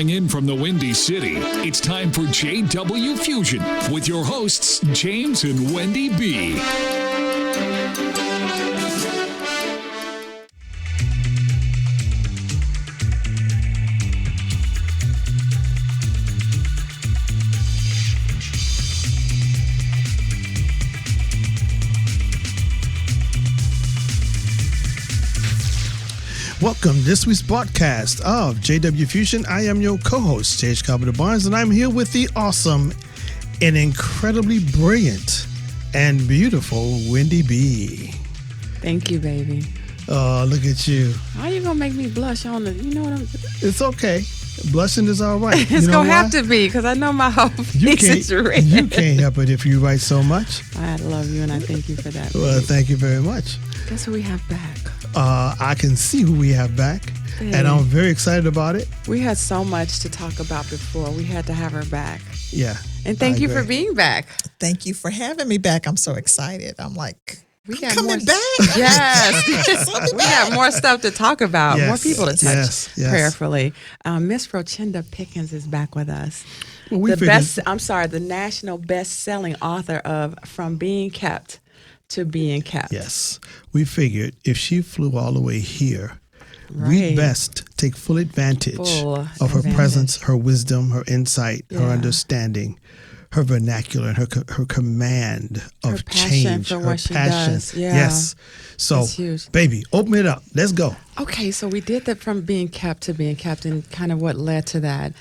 Calling in from the Windy City, it's time for JW Fusion with your hosts, James and Wendy B. Welcome to this week's broadcast of JW Fusion. I am your co-host, J.H. Carpenter Barnes, and I'm here with the awesome and incredibly brilliant and beautiful Wendy B. Thank you, baby. Oh, look at you. How you gonna make me blush on the, you know what I'm... It's okay. Blushing is all right. It's gonna have to be, because I know my whole face is red. You can't help it if you write so much. I love you, and I thank you for that. Well, thank you very much. Guess who we have back? I can see who we have back, and I'm very excited about it. We had so much to talk about before. We had to have her back. Yeah. And thank you for being back. Thank you for having me back. I'm so excited. I'm like, we got coming back. Yes. We got more stuff to talk about, more people to touch prayerfully. Miss Rochinda Pickens is back with us. Well, the national best-selling author of From Being Kept to Being Kept. Yes. We figured if she flew all the way here, we'd best take full advantage of her presence, her wisdom, her insight, her understanding, her vernacular, and her command of her change, her what passion. She does. Yeah. Yes. So, baby, open it up. Let's go. Okay, so we did that From Being Kept to Being Kept, and kind of what led to that.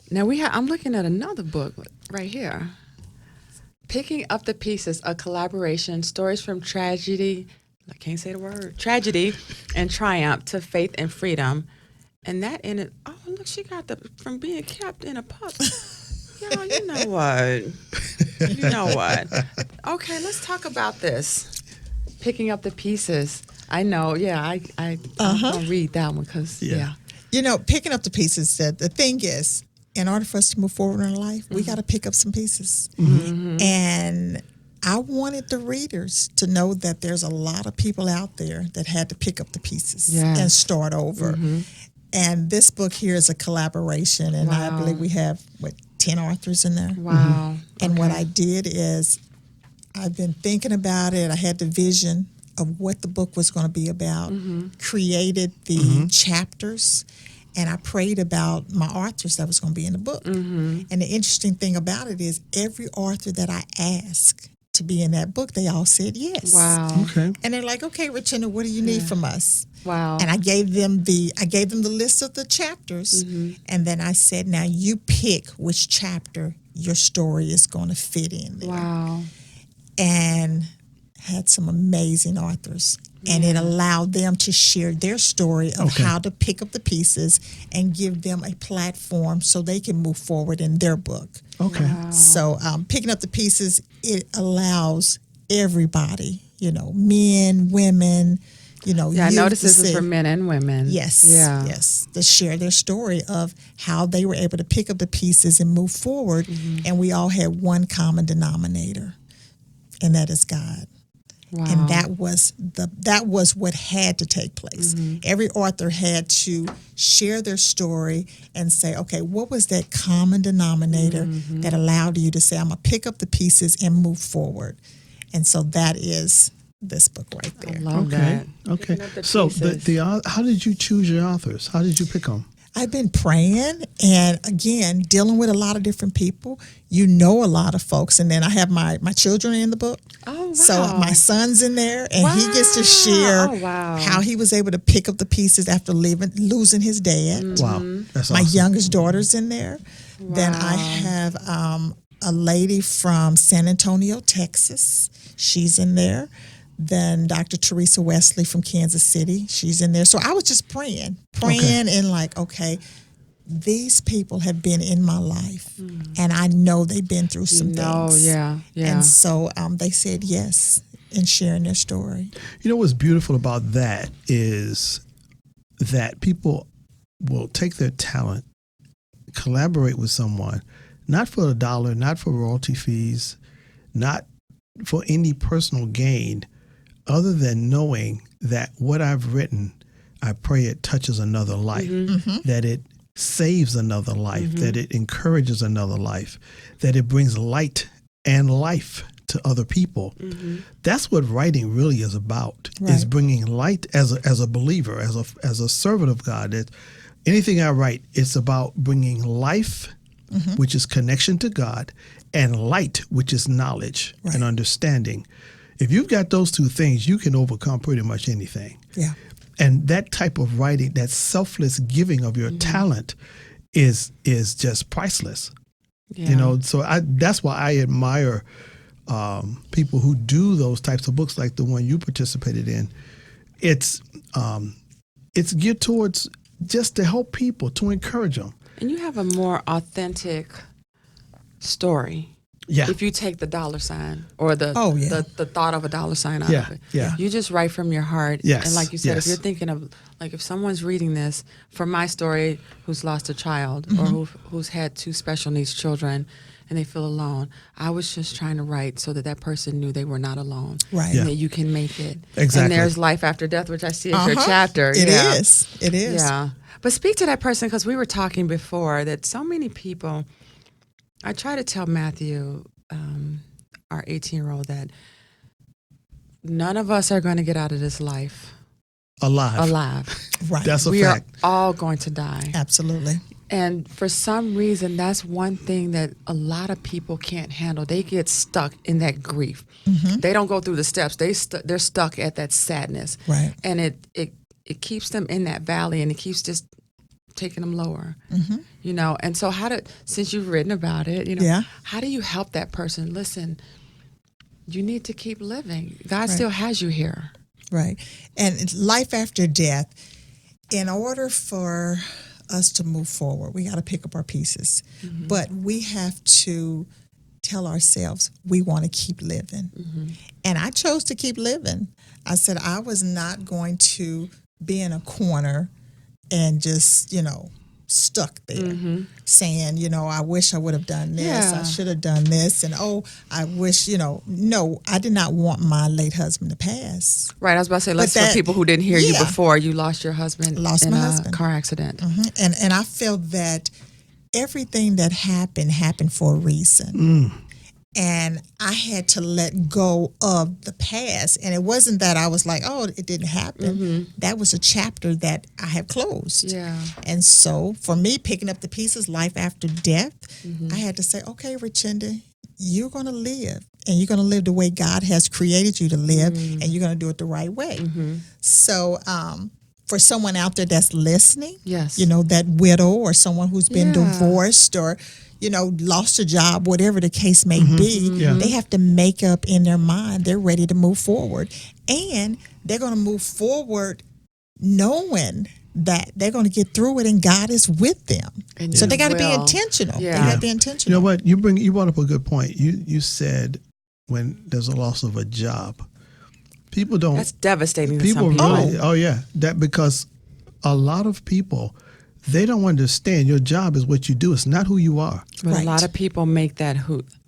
Now I'm looking at another book right here. Picking Up the Pieces, a collaboration, stories from tragedy, I can't say the word, tragedy and triumph to faith and freedom. And that in it, oh, look, she got the From Being Kept in a pup. Y'all, you know what? You know what? Okay, let's talk about this. Picking Up the Pieces. I know, I'm going to read that one because, You know, picking up the pieces, the thing is, in order for us to move forward in life, we got to pick up some pieces. Mm-hmm. And I wanted the readers to know that there's a lot of people out there that had to pick up the pieces and start over. Mm-hmm. And this book here is a collaboration, and I believe we have, 10 authors in there? Wow. Mm-hmm. And what I did is I've been thinking about it. I had the vision of what the book was going to be about, created the chapters, and I prayed about my authors that was going to be in the book. Mm-hmm. And the interesting thing about it is every author that I asked to be in that book, they all said yes. Wow. Okay. And they're like, okay, Rochinda, what do you need from us? Wow. And I gave them the list of the chapters. Mm-hmm. And then I said, now you pick which chapter your story is going to fit in there. Wow. And had some amazing authors. And it allowed them to share their story of how to pick up the pieces and give them a platform so they can move forward in their book. Okay. Wow. So picking up the pieces, it allows everybody, men, women, I noticed this is for men and women. Yes. Yeah. Yes. To share their story of how they were able to pick up the pieces and move forward. Mm-hmm. And we all had one common denominator, and that is God. Wow. And that was what had to take place. Mm-hmm. Every author had to share their story and say, okay, what was that common denominator that allowed you to say, I'm going to pick up the pieces and move forward? And so that is this book right there. I love that. Okay. So how did you choose your authors? How did you pick them? I've been praying and, again, dealing with a lot of different people. A lot of folks. And then I have my children in the book. Oh, wow. So my son's in there, and he gets to share how he was able to pick up the pieces after losing his dad. Mm-hmm. Wow. That's my awesome. youngest daughter's in there. Wow. Then I have a lady from San Antonio, Texas. She's in there. Then Dr. Teresa Wesley from Kansas City, she's in there. So I was just praying and like, okay, these people have been in my life, and I know they've been through some things. Yeah. And so they said yes in sharing their story. You know what's beautiful about that is that people will take their talent, collaborate with someone, not for a dollar, not for royalty fees, not for any personal gain, other than knowing that what I've written, I pray it touches another life, that it saves another life, that it encourages another life, that it brings light and life to other people. That's what writing really is about, is bringing light as a believer, as a servant of God. That anything I write, it's about bringing life, which is connection to God, and light, which is knowledge and understanding. If you've got those two things, you can overcome pretty much anything. Yeah. And that type of writing, that selfless giving of your talent is just priceless. Yeah. You know, so that's why I admire people who do those types of books like the one you participated in. It's geared towards just to help people, to encourage them. And you have a more authentic story. Yeah. If you take the dollar sign or the thought of a dollar sign out of it. Yeah. You just write from your heart. Yes. And like you said, Yes. if you're thinking of, like if someone's reading this, from my story, who's lost a child or who's had 2 special needs children and they feel alone, I was just trying to write so that that person knew they were not alone. Right. Yeah. And that you can make it. Exactly. And there's life after death, which I see as your chapter. It is. It is. Yeah. But speak to that person, because we were talking before that so many people, I try to tell Matthew, our 18-year-old, that none of us are going to get out of this life alive. Right. That's a We fact. are all going to die. Absolutely. And for some reason, that's one thing that a lot of people can't handle. They get stuck in that grief. They don't go through the steps. They're stuck at that sadness. Right. And it keeps them in that valley, and it keeps just taking them lower. You know, and so since you've written about it, you know, how do you help that person? Listen, you need to keep living. God still has you here. Right. And it's life after death. In order for us to move forward, we got to pick up our pieces. But we have to tell ourselves we want to keep living. And I chose to keep living. I said I was not going to be in a corner and just, stuck there saying, I wish I would have done this. I should have done this. And, I wish, no, I did not want my late husband to pass. Right. I was about to say, for people who didn't hear you before, you lost your husband in a car accident. And I felt that everything that happened for a reason. And I had to let go of the past. And it wasn't that I was like, it didn't happen. That was a chapter that I have closed. Yeah. And so for me, picking up the pieces, life after death, I had to say, okay, Rochinda, you're going to live. And you're going to live the way God has created you to live. And you're going to do it the right way. So for someone out there that's listening, that widow or someone who's been divorced or lost a job, whatever the case may be, they have to make up in their mind they're ready to move forward. And they're going to move forward knowing that they're going to get through it and God is with them. And so they got to be intentional. Yeah. They got to be intentional. You know what? You brought up a good point. You said when there's a loss of a job, people don't. That's devastating to people some people. Really, that because a lot of people, they don't understand your job is what you do. It's not who you are. But a lot of people make that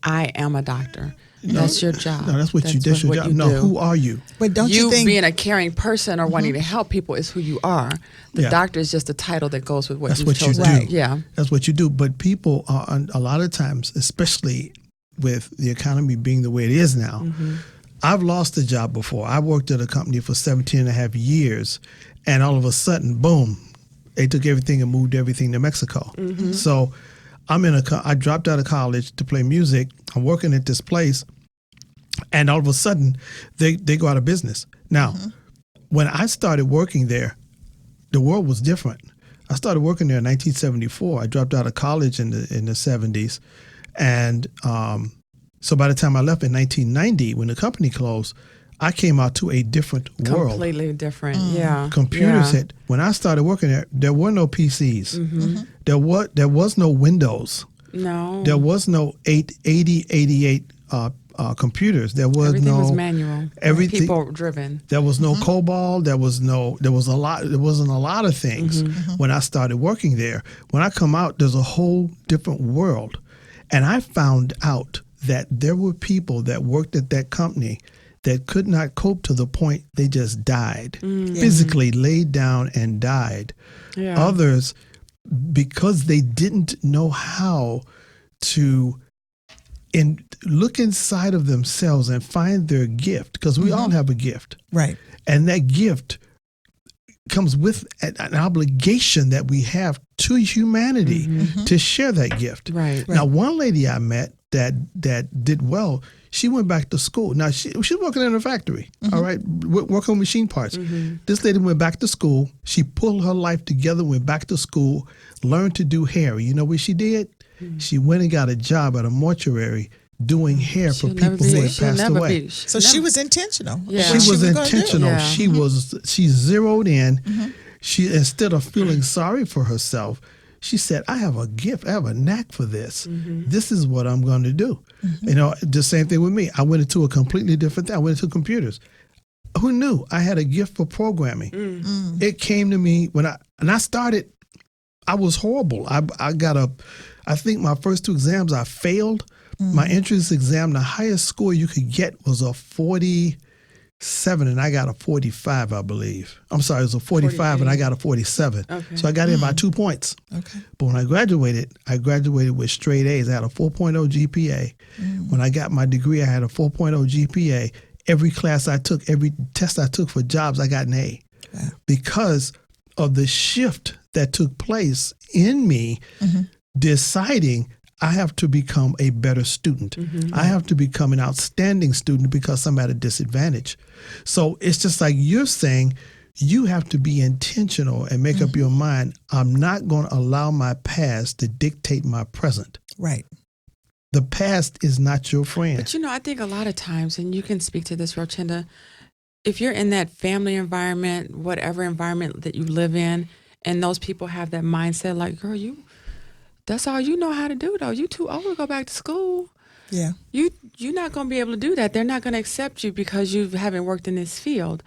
I am a doctor. That's your job. No, that's your job. No, who are you? But don't you think being a caring person or wanting to help people is who you are. The doctor is just a title that goes with what you've chosen. You do. Yeah. That's what you do. But people are, a lot of times, especially with the economy being the way it is now, I've lost a job before. I worked at a company for 17 and a half years, and all of a sudden, boom, they took everything and moved everything to Mexico. So I dropped out of college to play music. I'm working at this place, and all of a sudden, they go out of business. Now, when I started working there, the world was different. I started working there in 1974. I dropped out of college in the 70s, and so by the time I left in 1990, when the company closed, I came out to a different world. Completely different, yeah. Computers hit. When I started working there were no PCs. There was no Windows. No. There was no 88 computers. Everything was manual. Everything people driven. There was no COBOL. There wasn't a lot of things when I started working there. When I come out, there's a whole different world. And I found out that there were people that worked at that company that could not cope to the point they just died, physically laid down and died. Yeah. Others, because they didn't know how to look inside of themselves and find their gift, because we all have a gift. Right. And that gift comes with an obligation that we have to humanity to share that gift. Right. Now, one lady I met that did well, she went back to school. Now, she was working in a factory, all right, working on machine parts. This lady went back to school. She pulled her life together, went back to school, learned to do hair. You know what she did? She went and got a job at a mortuary doing hair for people who had passed away. So she was intentional. Yeah. She was intentional. Yeah. She zeroed in. She, instead of feeling sorry for herself, she said, I have a gift. I have a knack for this. This is what I'm going to do. You know, the same thing with me. I went into a completely different thing. I went into computers. Who knew I had a gift for programming? It came to me when I started. I was horrible. I think my first 2 exams I failed. My entrance exam, the highest score you could get was a 47, and I got a 45, I believe. I'm sorry, it was a 45, and I got a 47. Okay. So I got in by 2 points. Okay. But when I graduated with straight A's. I had a 4.0 GPA. When I got my degree, I had a 4.0 GPA. Every class I took, every test I took for jobs, I got an A. Wow. Because of the shift that took place in me deciding I have to become a better student. I have to become an outstanding student because I'm at a disadvantage. So it's just like you're saying, you have to be intentional and make up your mind. I'm not going to allow my past to dictate my present. Right. The past is not your friend. But you know, I think a lot of times, and you can speak to this, Rochinda, if you're in that family environment, whatever environment that you live in, and those people have that mindset like, girl, that's all you know how to do, though. You too old to go back to school. Yeah. You're not going to be able to do that. They're not going to accept you because you haven't worked in this field.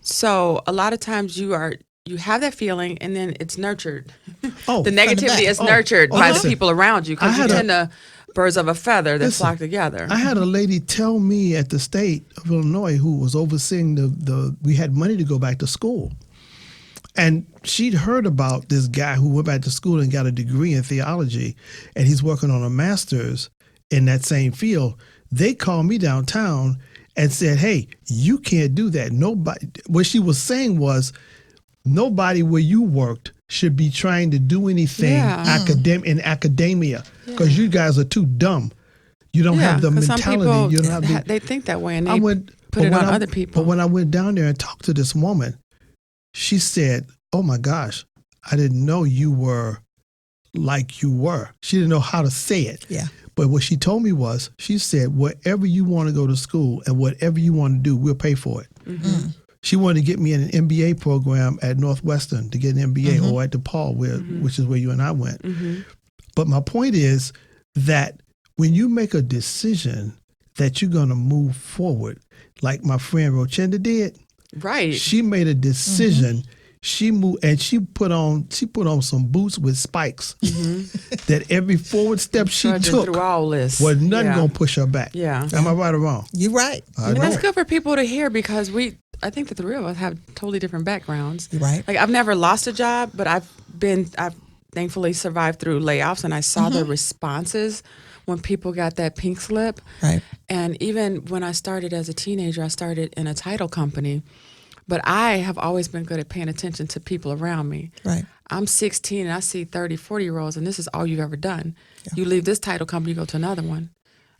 So a lot of times you have that feeling, and then it's nurtured. The negativity is nurtured by the people around you, because you tend to birds of a feather that flock together. I had a lady tell me at the state of Illinois who was overseeing we had money to go back to school. And she'd heard about this guy who went back to school and got a degree in theology, and he's working on a master's in that same field. They called me downtown and said, hey, you can't do that. Nobody. What she was saying was, nobody where you worked should be trying to do anything in academia, because you guys are too dumb. You don't have the mentality. Some people, you don't have they think that way, and they put it on other people. But when I went down there and talked to this woman, she said, oh my gosh, I didn't know you were like you were. She didn't know how to say it. Yeah. But what she told me was, she said, wherever you want to go to school and whatever you want to do, we'll pay for it. She wanted to get me in an MBA program at Northwestern to get an MBA, or at DePaul, which is where you and I went. But my point is that when you make a decision that you're going to move forward, like my friend Rochinda did, right? She made a decision. She moved, and she put on some boots with spikes. That every forward step she took was nothing gonna push her back. Yeah, am I right or wrong? You're right. And that's good for people to hear, because I think the 3 of us have totally different backgrounds. You're right. Like, I've never lost a job, but I've thankfully survived through layoffs, and I saw the responses when people got that pink slip. Right. And even when I started as a teenager, I started in a title company. But I have always been good at paying attention to people around me. Right. I'm 16 and I see 30, 40-year-olds, and this is all you've ever done. Yeah. You leave this title company, you go to another one.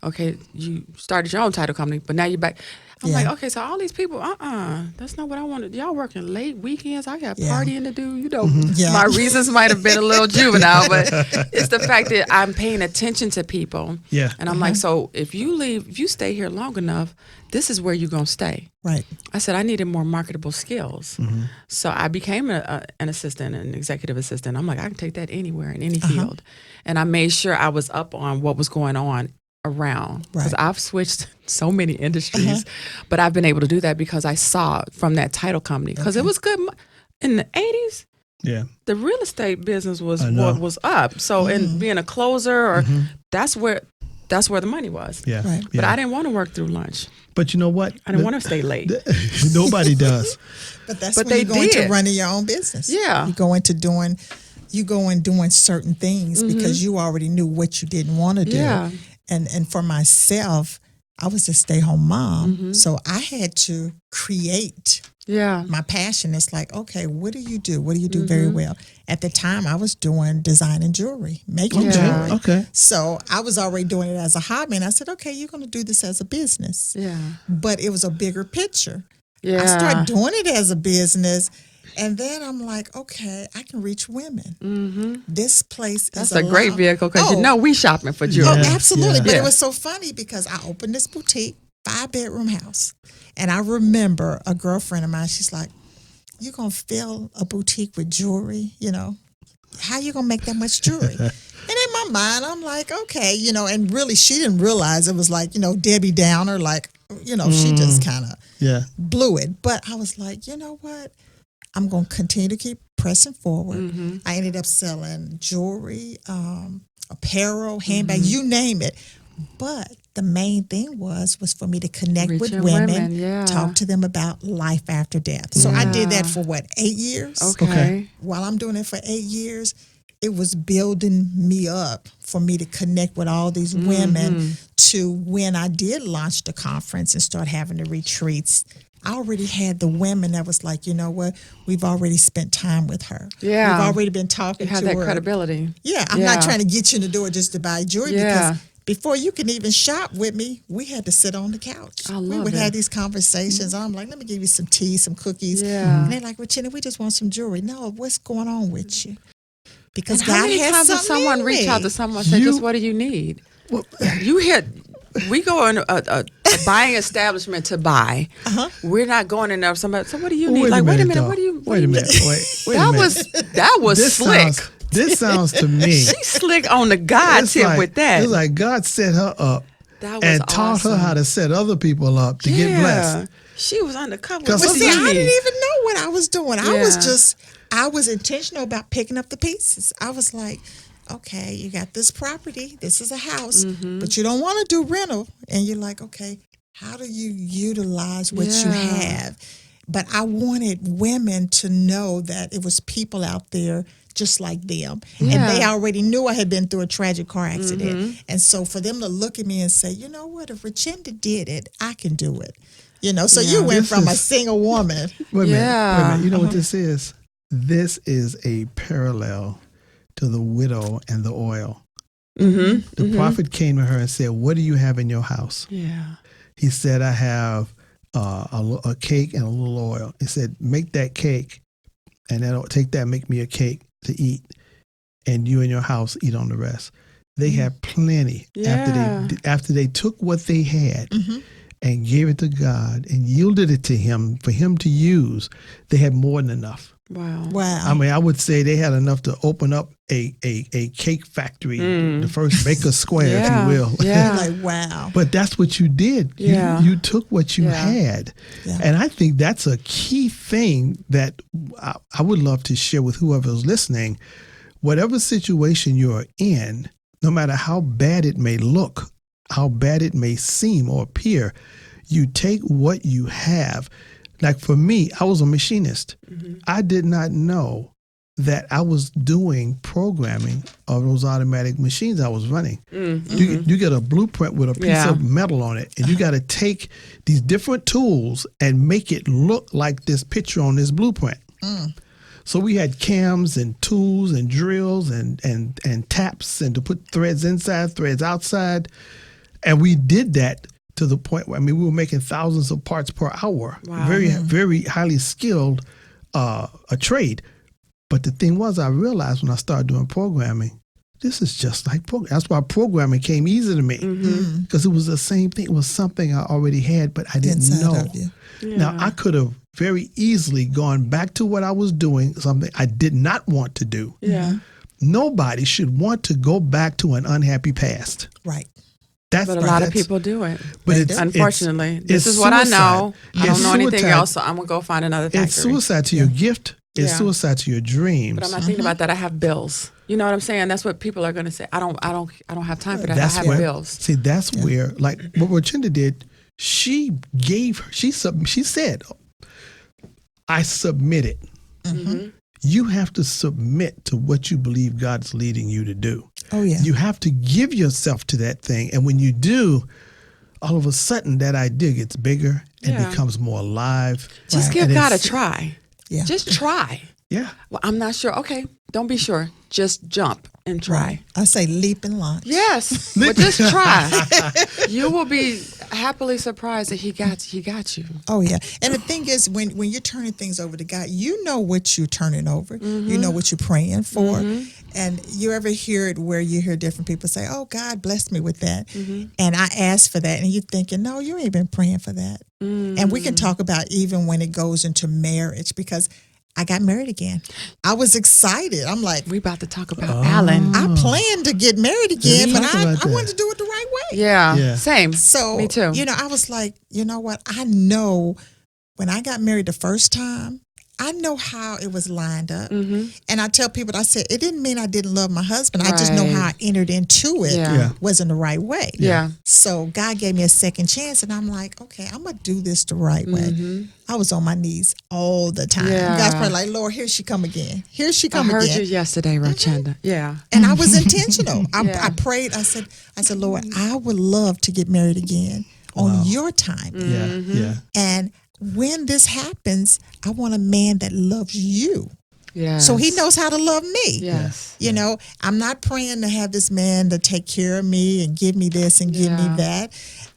Okay, you started your own title company, but now you're back. I'm like, okay, so all these people, that's not what I wanted. Y'all working late weekends. I got partying to do. You know, my reasons might have been a little juvenile, but it's the fact that I'm paying attention to people. Yeah. And I'm like, so if you stay here long enough, this is where you're going to stay. Right. I said I needed more marketable skills. So I became an assistant, an executive assistant. I'm like, I can take that anywhere in any field. And I made sure I was up on what was going on around, because I've switched so many industries, but I've been able to do that because I saw it from that title company, because it was good in the 80s. Yeah, the real estate business was what was up. So in being a closer, or that's where the money was. Yeah, right. But I didn't want to work through lunch. But you know what? I didn't want to stay late. Nobody does. But that's when you're going to running your own business. Yeah, you go into doing you go in doing certain things because you already knew what you didn't want to do. Yeah. And for myself, I was a stay-home mom, so I had to create my passion. It's like, okay, what do you do? What do you do very well? At the time, I was doing design and jewelry, making jewelry. Okay. So I was already doing it as a hobby, and I said, okay, you're going to do this as a business. Yeah. But it was a bigger picture. Yeah. I started doing it as a business, and then I'm like, okay, I can reach women. This place That's is a great vehicle because we shopping for Oh, jewelry. absolutely. But Yeah. it was so funny because I opened this boutique, 5-bedroom house. And I remember a girlfriend of mine, she's like, you going to fill a boutique with jewelry? You know, how you going to make that much jewelry? And in my mind, I'm like, okay, you know, and really she didn't realize it was like, you know, Debbie Downer, like, you know, she just kind of blew it. But I was like, you know what? I'm going to continue to keep pressing forward. I ended up selling jewelry, apparel, handbags, you name it. But the main thing was for me to connect with Reaching women, talk to them about life after death. So I did that for 8 years? Okay. While I'm doing it for 8 years, it was building me up for me to connect with all these women to when I did launch the conference and start having the retreats. I already had the women that was like, you know what, we've already spent time with her. Yeah. We've already been talking You have to that her. credibility. Yeah, I'm not trying to get you in the door just to buy jewelry because before you can even shop with me, we had to sit on the couch. We would have these conversations. I'm like, let me give you some tea, some cookies. Yeah. And they're like, Rochinda, we just want some jewelry. No, what's going on with you? Because And God how many has times does something someone in reach me. out to someone and say, just what do you need? Well, You hit. We go in a buying establishment to buy. We're not going in there. Somebody. So what do you need? Like, wait a minute. dog. What do you? Wait a minute. Wait a That minute. was This slick. sounds to me. She's slick on the God it's tip like, with that. It's like God set her up That was and taught her awesome. how to set other people up to get blessed. She was undercover. 'Cause What But do see, you I need? didn't even know what I was doing. Yeah. I was intentional about picking up the pieces. I was like, okay, you got this property. This is a house, but you don't want to do rental. And you're like, okay, how do you utilize what you have? But I wanted women to know that it was people out there just like them. And they already knew I had been through a tragic car accident. And so for them to look at me and say, you know what, if Rochinda did it, I can do it. You know, so you went This from a is- single woman. Wait a minute. You know what Uh-huh. this is? This is a parallel to the widow and the oil. The prophet came to her and said, what do you have in your house? Yeah. He said, I have a cake and a little oil. He said, make that cake, and then take that, make me a cake to eat, and you and your house eat on the rest. They had plenty after they took what they had and gave it to God and yielded it to Him for Him to use. They had more than enough. Wow. I mean, I would say they had enough to open up a cake factory, the first Baker Square, if you will. Yeah. Like, wow. But that's what you did. Yeah. You took what you had. Yeah. And I think that's a key thing that I would love to share with whoever's listening. Whatever situation you're in, no matter how bad it may look, how bad it may seem or appear, you take what you have. Like for me, I was a machinist. I did not know that I was doing programming of those automatic machines I was running. You get a blueprint with a piece of metal on it, and you got to take these different tools and make it look like this picture on this blueprint. So we had cams and tools and drills and taps and to put threads inside, threads outside. And we did that to the point where, I mean, we were making thousands of parts per hour. Wow. Very, very highly skilled a trade. But the thing was, I realized when I started doing programming, this is just like programming. That's why programming came easy to me, because it was the same thing. It was something I already had, but I didn't Inside know. of you. Now, I could have very easily gone back to what I was doing, something I did not want to do. Yeah. Nobody should want to go back to an unhappy past. Right. That's But a lot of people do it. But They it's, do. Unfortunately, this it's is what I suicide. know. I don't It's know anything suicide. else, so I'm gonna go find another factory. It's suicide to your gift. It's Yeah. suicide to your dreams. But I'm not thinking about that. I have bills. You know what I'm saying? That's what people are gonna say. I don't have time for that. I have where, bills. See, that's where, like what Rochinda did, she said, I submitted. you have to submit to what you believe God's leading you to do. Oh, yeah. You have to give yourself to that thing. And when you do, all of a sudden that idea gets bigger and Yeah. becomes more alive. Just give And God a it's- try. Yeah. Just try. Yeah. Well, I'm not sure. Okay, don't be sure. Just jump and try. Right. I say leap and launch. Yes, but just try. You will be happily surprised that He got you. Oh, yeah. And the thing is, when you're turning things over to God, you know what you're turning over. You know what you're praying for. And you ever hear it where you hear different people say, oh, God blessed me with that. And I asked for that. And you're thinking, no, you ain't been praying for that. And we can talk about even when it goes into marriage, because I got married again. I was excited. I'm like, We about to talk about Alan. I planned to get married again, but talk I about that. wanted to do it the right way. Yeah, Yeah. same. So, Me too. I was like, you know what? I know when I got married the first time, I know how it was lined up. And I tell people, I said, it didn't mean I didn't love my husband. I just know Right. how I entered into it Yeah. wasn't the right way. Yeah. So God gave me a second chance, and I'm like, okay, I'm going to do this the right way. I was on my knees all the time. Yeah. God's probably like, Lord, here she come again. Here she I come heard again. you yesterday, Rochinda. Yeah. And I was intentional. Yeah. I prayed. I said, Lord, I would love to get married again on your time. Yeah. Yeah. And when this happens, I want a man that loves you. Yeah. So he knows how to love me. Yes. You know, I'm not praying to have this man to take care of me and give me this and give me Yeah. that.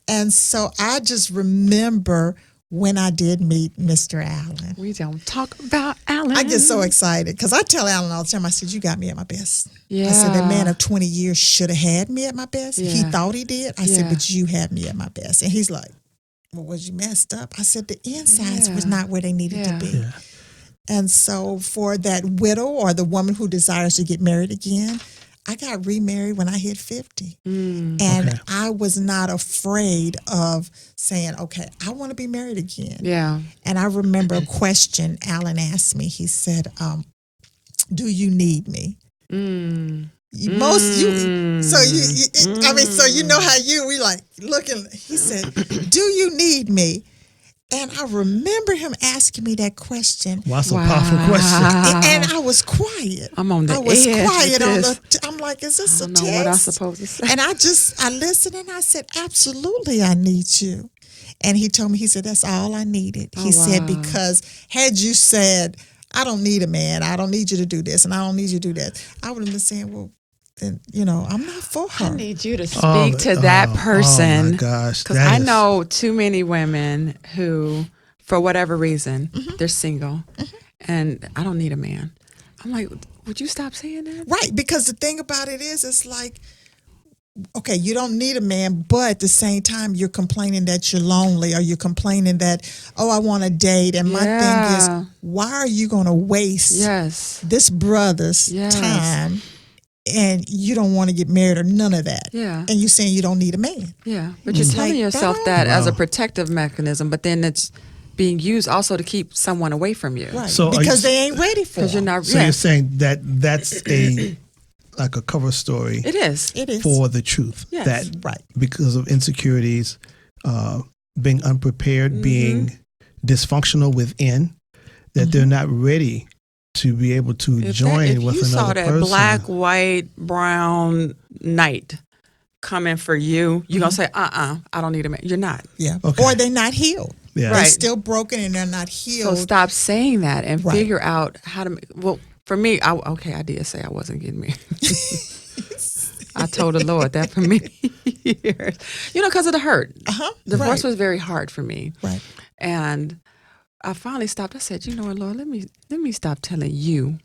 And so I just remember when I did meet Mr. Allen. We don't talk about Alan. I get so excited because I tell Alan all the time, I said, you got me at my best. Yeah. I said, that man of 20 years should have had me at my best. He Yeah. thought he did. I Yeah. said, but you had me at my best. And he's like, well, was you messed up? I said, the insides Yeah. was not where they needed Yeah. to be. Yeah. And so for that widow or the woman who desires to get married again, I got remarried when I hit 50. And Okay. I was not afraid of saying, okay, I want to be married again. Yeah. And I remember a question Alan asked me. He said, do you need me? So you know how we like looking. He said, do you need me? And I remember him asking me that question. Wow, that's a powerful question. And I was quiet. I'm on the I was edge quiet with on this. I'm like, is this I a don't know what I'm test? supposed to say. And I listened and I said, absolutely, I need you. And he told me, he said, that's all I needed. He said, wow. because had you said, I don't need a man, I don't need you to do this, and I don't need you to do that, I would have been saying, well, then, I'm not for her. I need you to speak to that person. Oh my gosh. Because that I is- know too many women who, for whatever reason, they're single, and I don't need a man. I'm like, would you stop saying that? Right, because the thing about it is, it's like, okay, you don't need a man, but at the same time, you're complaining that you're lonely, or you're complaining that, oh, I want a date. And my thing Yeah. is, why are you going to waste Yes. this brother's Yes. time, and you don't want to get married or none of that? Yeah. And you're saying you don't need a man. Yeah. But you're It's telling like, yourself that- that as a Wow. protective mechanism, but then it's being used also to keep someone away from you. Right, So are because you- they ain't ready for Because you're it. not. So yeah. you're saying that's like a cover story It is. It is. for the truth. Yes. That Right. because of insecurities, being unprepared, being dysfunctional within, that they're not ready to be able to join if with you another saw that person. black, white, brown knight coming for you, you're going to say, I don't need a man. You're not. Yeah. Okay. Or they're not healed. Yeah. They're Right. still broken and they're not So healed. stop saying that and Right. figure out how to. Well, for me, I did say I wasn't getting married. I told the Lord that for many years, because of the hurt. Divorce Right. was very hard for me, Right. and I finally stopped. I said, "You know what, Lord, let me stop telling you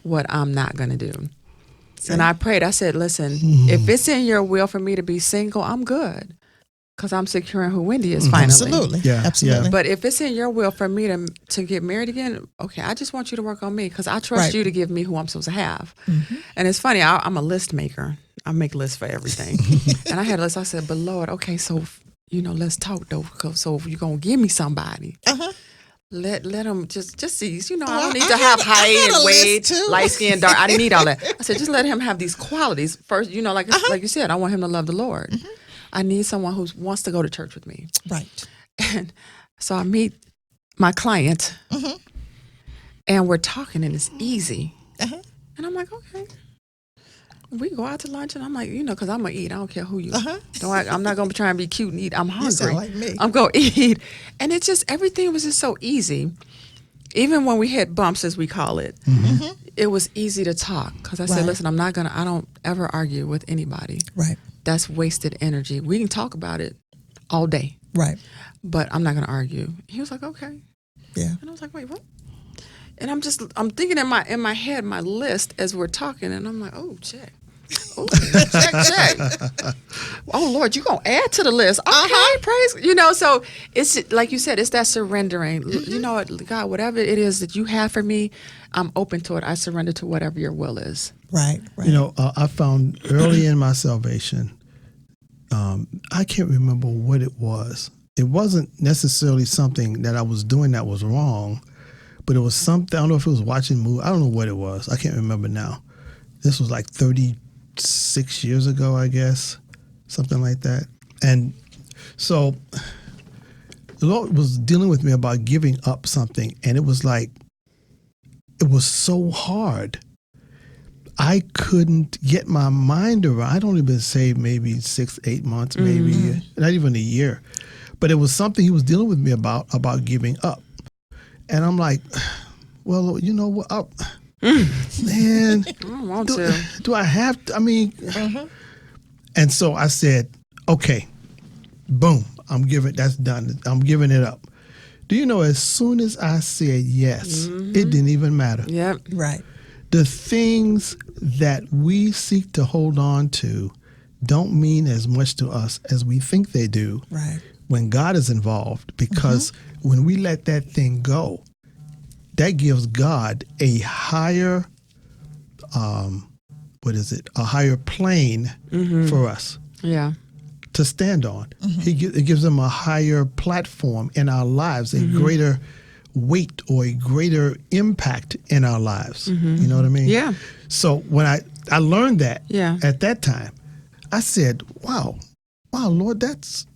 what I'm not going to do." And I prayed. I said, "Listen, if it's in your will for me to be single, I'm good, because I'm securing who Wendy is finally." Absolutely. Yeah, Absolutely. yeah. But if it's in your will for me to get married again, okay, I just want you to work on me, because I trust Right. you to give me who I'm supposed to have. And it's funny, I'm a list maker. I make lists for everything. And I had a list. I said, but Lord, okay, so, let's talk though. So if you're going to give me somebody, let them just see. I don't need I to had have a- I height had a and list weight, too. light skin, dark. I didn't need all that. I said, just let him have these qualities. First, like you said, I want him to love the Lord. I need someone who wants to go to church with me. Right. And so I meet my client, and we're talking and it's easy. Uh-huh. And I'm like, okay. We go out to lunch and I'm like, because I'm going to eat. I don't care who you I'm not going to try and be cute and eat. I'm hungry. You sound like me. I'm going to eat. And it's just, everything was just so easy. Even when we hit bumps, as we call it, it was easy to talk. Because I said, listen, I don't ever argue with anybody. Right. That's wasted energy. We can talk about it all day. Right. But I'm not going to argue. He was like, okay. Yeah. And I was like, wait, what? And I'm thinking in my head, my list as we're talking, and I'm like, oh, check. Oh, check. Oh, Lord, you're going to add to the list. Okay, praise. So it's like you said, it's that surrendering. You know what, God, whatever it is that you have for me, I'm open to it. I surrender to whatever your will is. Right. I found early in my salvation, I can't remember what it was. It wasn't necessarily something that I was doing that was wrong, but it was something, I don't know if it was watching movies. I don't know what it was. I can't remember now. This was like 36 years ago, I guess, something like that. And so the Lord was dealing with me about giving up something, and it was like, it was so hard. I couldn't get my mind around. I'd only been saved maybe 6-8 months, maybe not even a year. But it was something he was dealing with me about giving up. And I'm like, well, you know what? Man, do I have to? I mean, and so I said, okay, boom, that's done. I'm giving it up. Do you know, as soon as I said yes, it didn't even matter. Yep. Right. The things that we seek to hold on to don't mean as much to us as we think they do. Right. When God is involved, because when we let that thing go, that gives God a higher, a higher plane for us to stand on. It gives them a higher platform in our lives, a greater weight or a greater impact in our lives. You know what I mean? Yeah. So when I learned that at that time, I said, wow, Lord, that's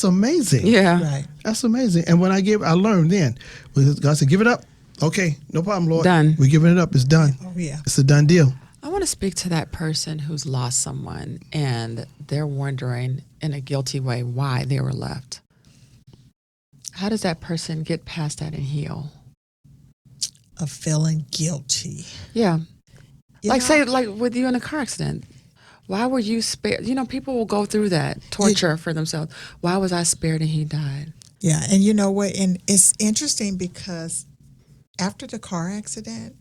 amazing. Yeah. Right. That's amazing. And when I learned then, God said, give it up. Okay, no problem, Lord. Done. We're giving it up. It's done. Oh, yeah. It's a done deal. I want to speak to that person who's lost someone and they're wondering in a guilty way why they were left. How does that person get past that and heal? Of feeling guilty. Yeah. You Like with you in a car accident. Why were you spared? People will go through that torture for themselves. Why was I spared and he died? Yeah, and you know what? And it's interesting because after the car accident,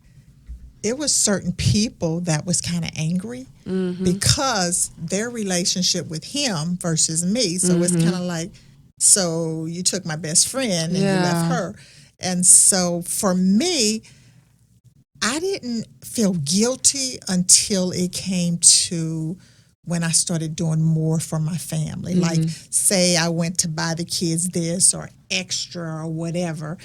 it was certain people that was kind of angry because their relationship with him versus me. So it's kind of like, so you took my best friend and you left her. And so for me, I didn't feel guilty until it came to when I started doing more for my family. Like, say I went to buy the kids this or extra or whatever.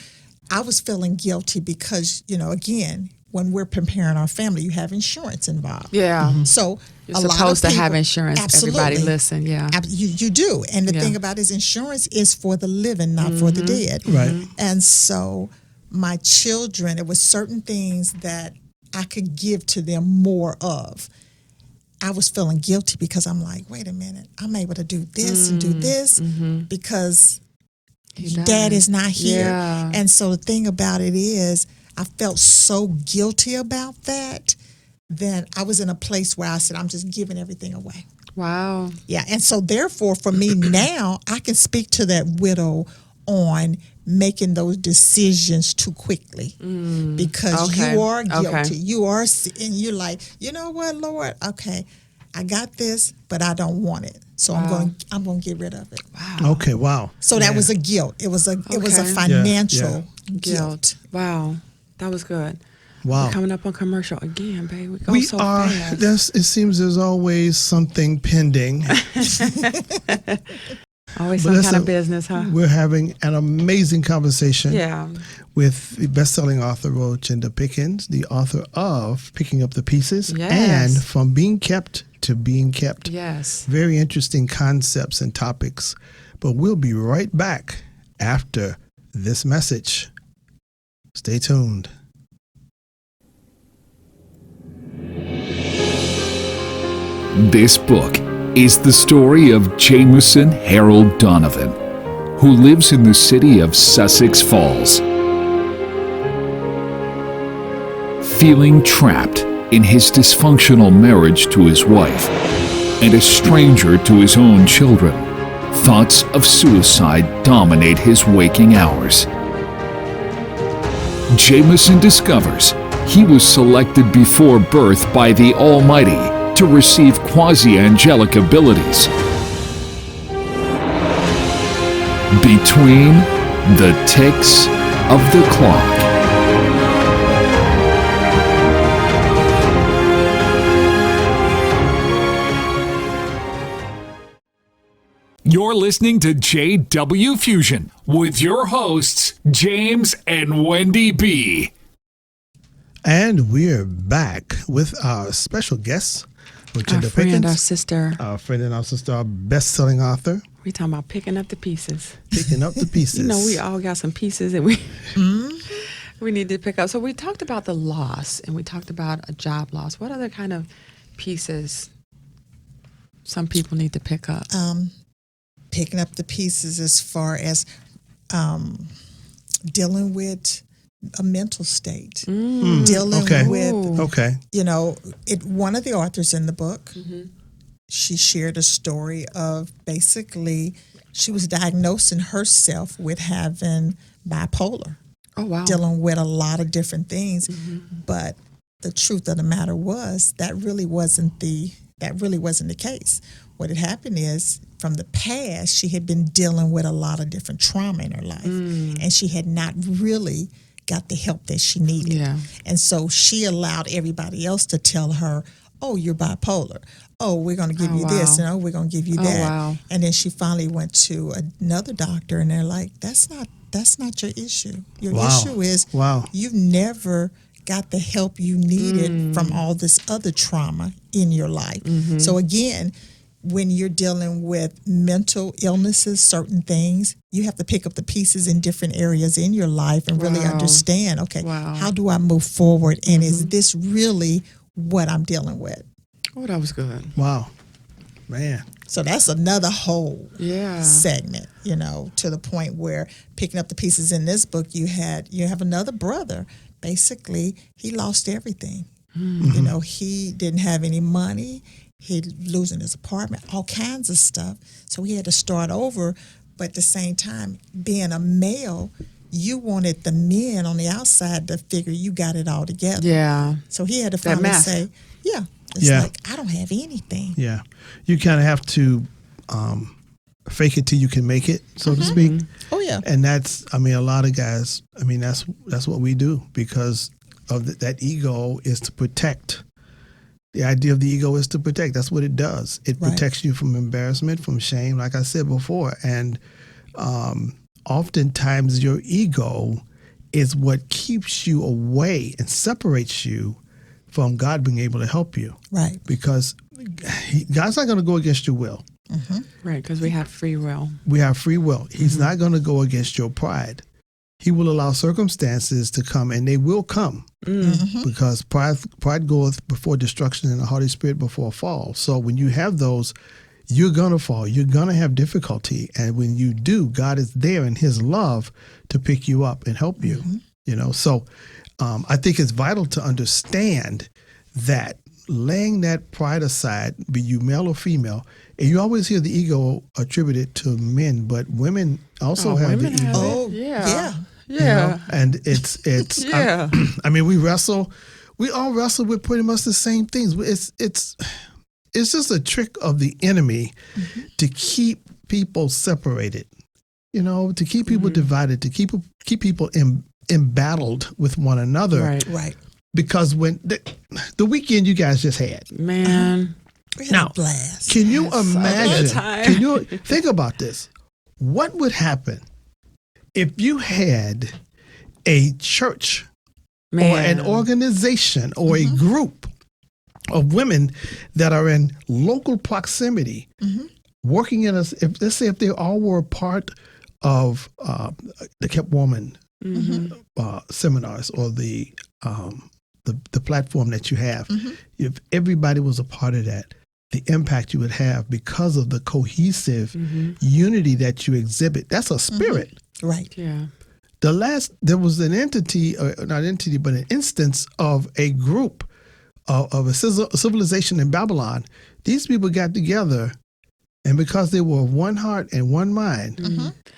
I was feeling guilty because, again, when we're preparing our family, you have insurance involved. Yeah. So you're supposed to have insurance. Absolutely. Everybody listen, yeah. You do. And the thing about it is insurance is for the living, not for the dead. Right. And so my children, it was certain things that I could give to them more of. I was feeling guilty because I'm like, wait a minute, I'm able to do this and do this because Dad is not here. Yeah. And so the thing about it is I felt so guilty about that. Then I was in a place where I said, I'm just giving everything away. Wow. Yeah. And so therefore for me now, I can speak to that widow on making those decisions too quickly because you are guilty. Okay. You are, and you're like, you know what, Lord? Okay, I got this, but I don't want it. So I'm going to get rid of it. Wow. Okay, wow. So that was a guilt. It was a financial guilt. Wow. That was good. Wow. We're coming up on commercial again, babe. We go so fast. It seems there's always something pending. Always some kind of business, huh? We're having an amazing conversation with the best-selling author, Rochinda Pickens, the author of Picking Up the Pieces and From Being Kept to Being Kept. Yes. Very interesting concepts and topics. But we'll be right back after this message. Stay tuned. This book is the story of Jameson Harold Donovan, who lives in the city of Sussex Falls. Feeling trapped in his dysfunctional marriage to his wife and a stranger to his own children, thoughts of suicide dominate his waking hours. Jameson discovers he was selected before birth by the Almighty to receive quasi-angelic abilities. Between the ticks of the clock. You're listening to JW Fusion with your hosts, James and Wendy B. And we're back with our special guest, Rochinda Our friend, Pickens. our sister. Our friend and our sister, our best-selling author. We talking about picking up the pieces. Picking up the pieces. You know, we all got some pieces that we we need to pick up. So we talked about the loss, and we talked about a job loss. What other kind of pieces some people need to pick up? Picking up the pieces as far as dealing with a mental state, dealing with, you know, one of the authors in the book, she shared a story of basically she was diagnosing herself with having bipolar. Oh, wow. Dealing with a lot of different things. But the truth of the matter was that really wasn't the case. What had happened is, from the past, she had been dealing with a lot of different trauma in her life, and she had not really got the help that she needed. Yeah. And so she allowed everybody else to tell her, oh, you're bipolar. Oh, we're going to give you this, and oh, we're going to give you that. Wow. And then she finally went to another doctor, and they're like, that's not your issue. Your issue is you've never got the help you needed from all this other trauma in your life. So again, when you're dealing with mental illnesses, certain things, you have to pick up the pieces in different areas in your life and really understand, okay, how do I move forward? And is this really what I'm dealing with? Oh, that was good. Wow. Man. So that's another whole segment, you know, to the point where picking up the pieces in this book, you have another brother. Basically, he lost everything. You know, he didn't have any money. He losing his apartment, all kinds of stuff. So he had to start over. But at the same time, being a male, you wanted the men on the outside to figure you got it all together. Yeah. So he had to finally say, it's like, I don't have anything. Yeah. You kind of have to fake it till you can make it, so to speak. Oh, yeah. And that's, a lot of guys, that's what we do, because of that ego is to protect. The idea of the ego is to protect. That's what it does. It protects you from embarrassment, from shame, like I said before. And oftentimes your ego is what keeps you away and separates you from God being able to help you. Right. Because God's not going to go against your will. Right, because we have free will. We have free will. He's not going to go against your pride. He will allow circumstances to come, and they will come, because pride goeth before destruction and the haughty spirit before a fall. So when you have those, you're going to fall. You're going to have difficulty. And when you do, God is there in his love to pick you up and help you. You know, so I think it's vital to understand that laying that pride aside, be you male or female, and you always hear the ego attributed to men, but women also have the ego. Oh, yeah. You know? And it's we all wrestle with pretty much the same things. It's just a trick of the enemy to keep people separated, you know, to keep people divided, to keep people embattled with one another. Right. Because when the weekend you guys just had, Man. We had a blast. Can you imagine? time. Can you think about this? What would happen if you had a church or an organization or a group of women that are in local proximity, working in let's say if they all were part of the Kept Woman seminars or the platform that you have, if everybody was a part of that, the impact you would have because of the cohesive unity that you exhibit. That's a spirit. Right. Yeah. There was an entity, or not entity, but an instance of a group of a civilization in Babylon. These people got together, and because they were of one heart and one mind,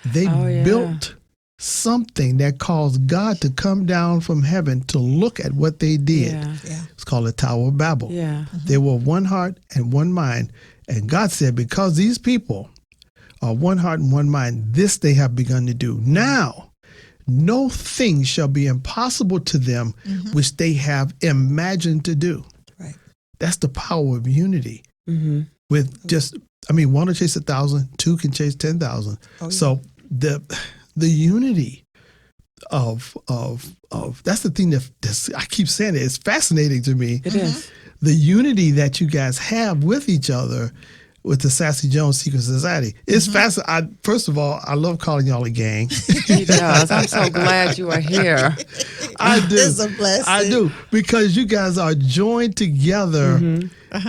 they built something that caused God to come down from heaven to look at what they did. Yeah. It's called the Tower of Babel. Yeah. They were one heart and one mind. And God said, because these people are one heart and one mind, this they have begun to do. Now, no thing shall be impossible to them which they have imagined to do. Right. That's the power of unity. With just, one will chase 1,000, two can chase 10,000. Oh, yeah. So the unity of that's the thing that I keep saying it's fascinating to me. It is. The unity that you guys have with each other with the Sassy Jones Secret Society. It's fascinating. First of all, I love calling y'all a gang. He does. I'm so glad you are here. I do. It's a blessing. I do, because you guys are joined together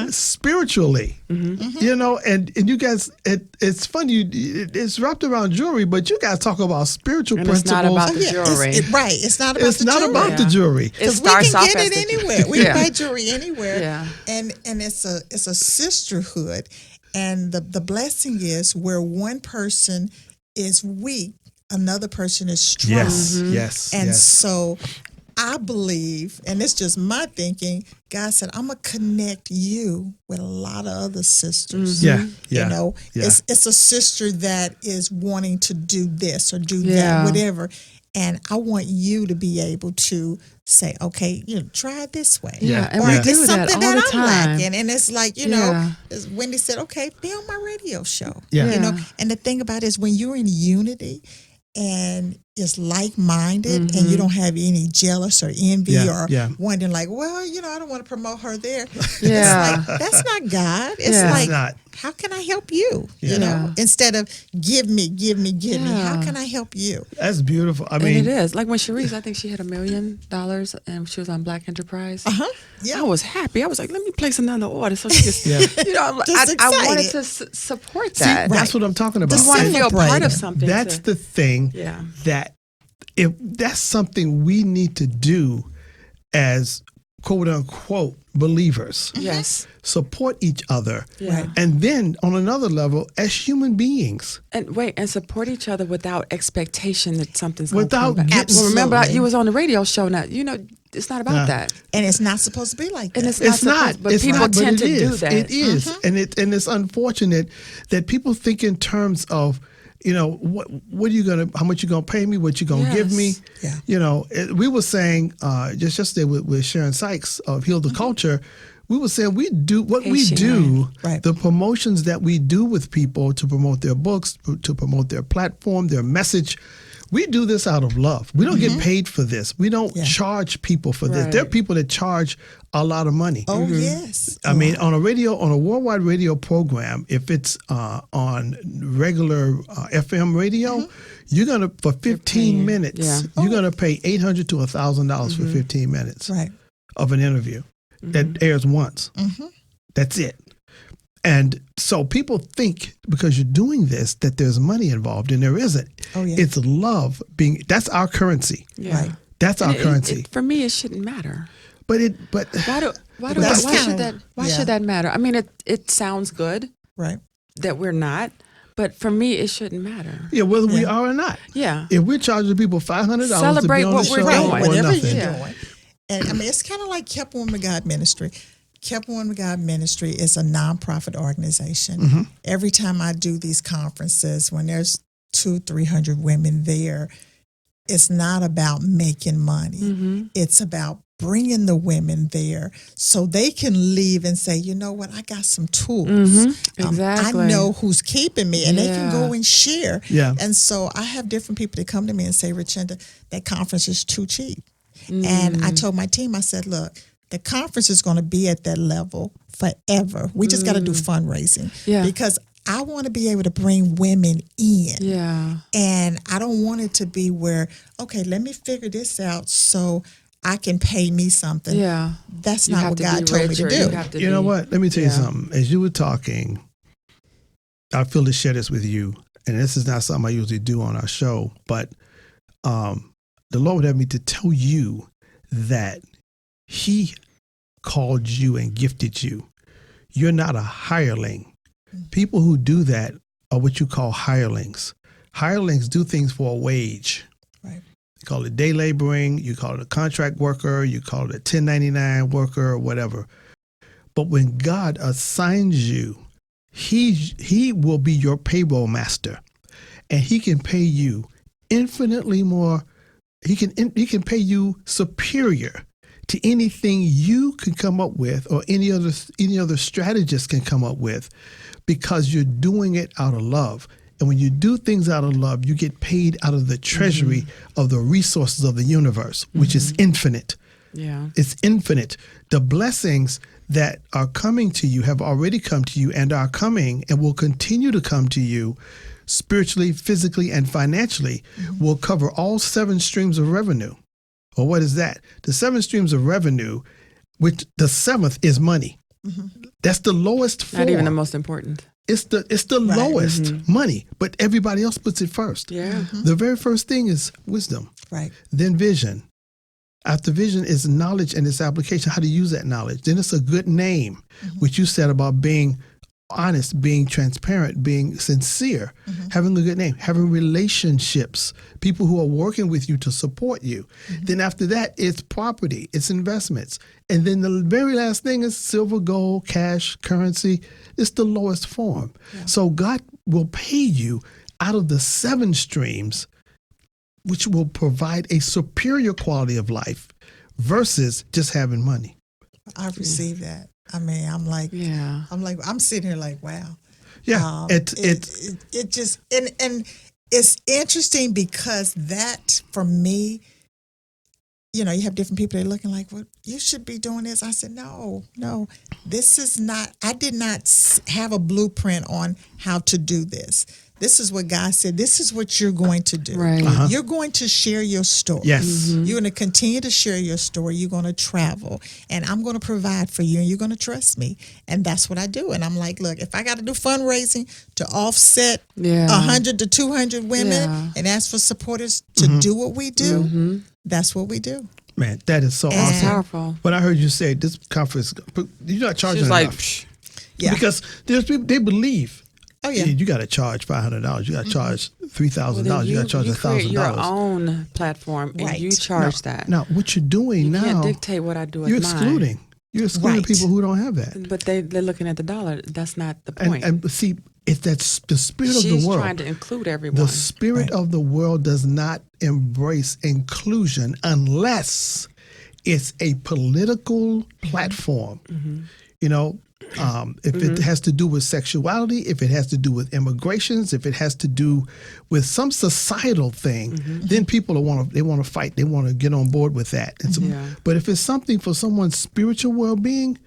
spiritually. And you guys, it's funny. It's wrapped around jewelry, but you guys talk about spiritual And principles. it's not about the jewelry. It's not about It's the not jewelry. about the jewelry. It Because we starts can off get as it the anywhere. We Yeah. buy jewelry anywhere. Yeah. And it's a sisterhood. And the blessing is where one person is weak, another person is strong. Yes. And so I believe, and it's just my thinking, God said, I'm going to connect you with a lot of other sisters. Yeah. It's a sister that is wanting to do this or do Yeah. that, whatever. And I want you to be able to say, okay, try it this way. Yeah, and or we it's do that something all the I'm time. lacking. And it's like, Yeah. as Wendy said, okay, be on my radio show. Yeah. And the thing about it is when you're in unity and it's like-minded and you don't have any jealous or envy or wondering like, well, I don't want to promote her there. Yeah. It's like, that's not God. It's Yeah. like, It's not. how can I help you? Yeah. Instead of give me. Yeah. How can I help you? That's beautiful. And it is. Like when Cherise, I think she had $1 million and she was on Black Enterprise. Yeah. I was happy. I was like, let me place another order so she just, Just I wanted excited. to support See, that. that's what I'm talking about. You want to feel part Celebrate of it. something. That's the thing Yeah. that if that's something we need to do as quote unquote believers. Yes. Support each other. Yeah. And then on another level, as human beings. And support each other without expectation that something's going to Without come back. getting- Well, remember, Absolutely. you was on the radio show now. It's not about that. And it's not supposed to be like that. And it's It's not. supposed, but It's people not, but tend it to do is. that. It is. And it's unfortunate that people think in terms of, what are you how much you gonna pay me? What you gonna give me? Yeah. We were saying just yesterday with Sharon Sykes of Heal the Culture, we were saying we do what we do, Right. the promotions that we do with people to promote their books, to promote their platform, their message. We do this out of love. We don't get paid for this. We don't charge people for this. Right. There are people that charge a lot of money. Oh, yes. I mean, on a worldwide radio program, if it's on regular FM radio, you're gonna for 15 minutes, you're gonna pay $800 to $1,000 for 15 minutes Right. of an interview that airs once. That's it. And so people think because you're doing this that there's money involved, and there isn't. Oh, yeah. It's love that's our currency. Yeah. Right. That's our currency. For me, it shouldn't matter. But That's why should that matter? I mean, it sounds good Right. that we're not, but for me, it shouldn't matter. yeah, whether we are or not. Yeah. If we're charging people $500 Celebrate to be on what the we're show doing. or Whatever nothing. you're doing. And I mean, it's kind of like Kept Woman of God Ministry. Kept Woman of God Ministry is a nonprofit organization. Every time I do these conferences, when there's 200-300 women there, it's not about making money. It's about bringing the women there so they can leave and say, you know what, I got some tools. Exactly. I know who's keeping me, and they can go and share. Yeah. And so I have different people that come to me and say, Rochinda, that conference is too cheap. And I told my team, I said, look, the conference is going to be at that level forever. We just got to do fundraising. Yeah. Because I want to be able to bring women in. Yeah. And I don't want it to be where, okay, let me figure this out so I can pay me something. Yeah. That's You not have what to God be told me rich, or to you do. have to You know be- what? Let me tell you Yeah. something. As you were talking, I feel to share this with you, and this is not something I usually do on our show, but the Lord would have me to tell you that He called you and gifted you. You're not a hireling. People who do that are what you call hirelings. Hirelings do things for a wage. Right. You call it day laboring, you call it a contract worker, you call it a 1099 worker or whatever. But when God assigns you, He will be your payroll master, and He can pay you infinitely more. He can pay you superior to anything you can come up with, or any other strategist can come up with, because you're doing it out of love. And when you do things out of love, you get paid out of the treasury of the resources of the universe, which is infinite. Yeah. It's infinite. The blessings that are coming to you have already come to you and are coming and will continue to come to you spiritually, physically, and financially. Will cover all 7 streams of revenue. Well, what is that? The 7 streams of revenue, which the 7th is money. That's the lowest form. Not even the most important. It's the lowest money, but everybody else puts it first. Yeah. The very first thing is wisdom, Right. then vision. After vision is knowledge and its application, how to use that knowledge. Then it's a good name, which you said about being honest, being transparent, being sincere, having a good name, having relationships, people who are working with you to support you. Then after that, it's property, it's investments. And then the very last thing is silver, gold, cash, currency. It's the lowest form. Yeah. So God will pay you out of the 7 streams, which will provide a superior quality of life versus just having money. I received that. I mean, I'm sitting here like, wow. Yeah. It just, and it's interesting because that, for me, you know, you have different people that are looking like, well, you should be doing this. I said, no, this is not, I did not have a blueprint on how to do this. This is what God said. This is what you're going to do. Right. You're going to share your story. Yes. You're going to continue to share your story. You're going to travel, and I'm going to provide for you, and you're going to trust me. And that's what I do. And I'm like, look, if I got to do fundraising to offset 100 to 200 women and ask for supporters to do what we do, that's what we do. Man, that is so And awesome. Powerful. When I heard you say this conference, you're not charging She's like, enough. Yeah. Because there's people, they believe. Oh, yeah. You got to charge $500. You got to charge $3,000. You got to charge You create $1,000. your own platform, and Right. you charge that. Now, what you're doing You now, can't dictate what I do with you're mine. excluding. You're excluding Right. people who don't have that. But they're looking at the dollar. That's not the point. And see, it's the spirit of She's the world. trying to include everyone. The spirit of the world does not embrace inclusion unless it's a political platform. You know, if it has to do with sexuality, if it has to do with immigrations, if it has to do with some societal thing, then people want to fight. They want to get on board with that. And so, but if it's something for someone's spiritual well-being,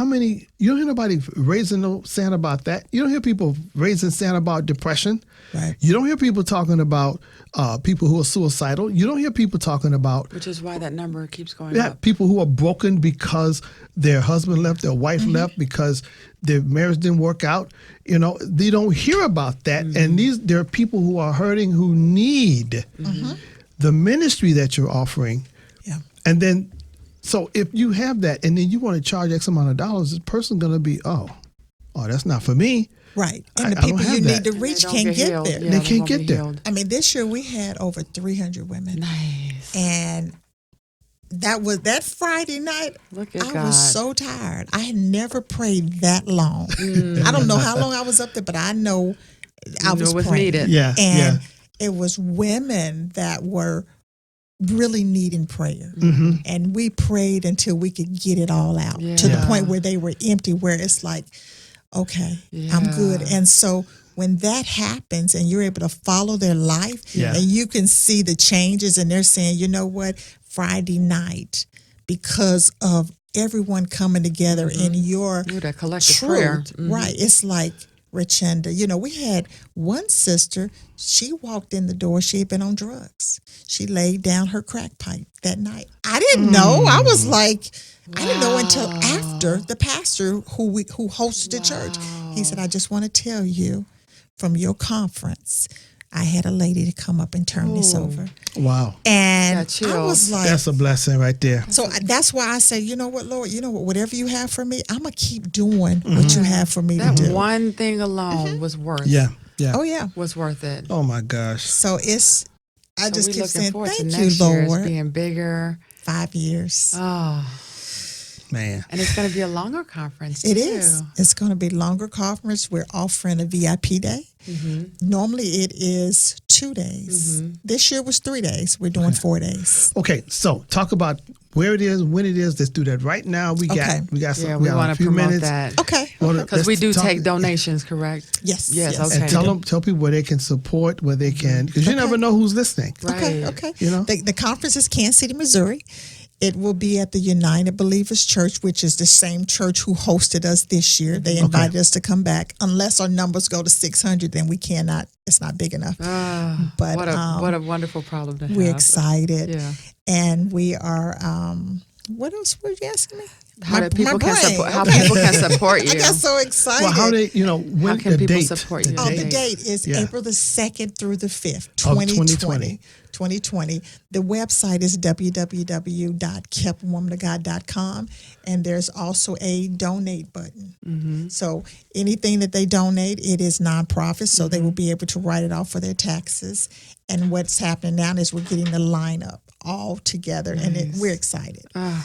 you don't hear nobody raising no sand about that. You don't hear people raising sand about depression. Right. You don't hear people talking about people who are suicidal. You don't hear people talking about Which is why that number keeps going up. people who are broken because their husband left, their wife left, because their marriage didn't work out. You know, they don't hear about that. And there are people who are hurting who need the ministry that you're offering. Yeah. And then, so if you have that and then you want to charge X amount of dollars, the person's going to be, oh, that's not for me. Right. I And the don't people have you that. need to And reach they don't can't get healed. there. Yeah, They can't won't get be there. healed. I mean, this year we had over 300 women. Nice. And that Friday night, Look at I God. was so tired. I had never prayed that long. I don't know how long I was up there, but I know I was it was praying. needed. Yeah. And it was women that were really needing prayer. And we prayed until we could get it all out to the Yeah. point where they were empty, where it's like, okay, I'm good. Yeah. And so when that happens and you're able to follow their life Yeah. and you can see the changes, and they're saying, you know what, Friday night, because of everyone coming together in your Ooh, that collective truth, prayer. right? It's like, Rochinda, we had one sister, she walked in the door, she had been on drugs. She laid down her crack pipe that night. I didn't know. I was like, I didn't know until after the pastor who hosted the church. He said, I just want to tell you from your conference, I had a lady to come up and turn this over. Wow. And I was like, that's a blessing right there. So that's why I say, you know what, Lord, whatever you have for me, I'm going to keep doing what you have for me to do. That one thing alone was worth it. Yeah. Oh, yeah. Was worth it. Oh, my gosh. So I just keep saying, thank you, next year, Lord. it's being bigger. 5 years. Oh. Man. And it's going to be a longer conference, It is. It's going to be a longer conference. We're offering a VIP day. Normally it is 2 days. This year was 3 days. We're doing 4 days. Okay, so talk about where it is, when it is. Let's do that right now. We got we a want to few promote minutes. that. Okay. Because we do take donations, correct? Yes. Okay. And tell people where they can support, where they can, because you never know who's listening. Right. Okay. You know? The conference is Kansas City, Missouri. It will be at the United Believers Church, which is the same church who hosted us this year. They invited us to come back. Unless our numbers go to 600, then we cannot. It's not big enough. But what a wonderful problem to have. We're excited. Yeah. And we are, what else were you asking me? How people can support you. I got so excited. Well, how when how can the people date? support you? The date is April the 2nd through the 5th, Of 2020. 2020. The website is www.keptwomanofgod.com, and there's also a donate button. So anything that they donate, it is nonprofit, so they will be able to write it off for their taxes. And what's happening now is we're getting the lineup all together, and we're excited. Now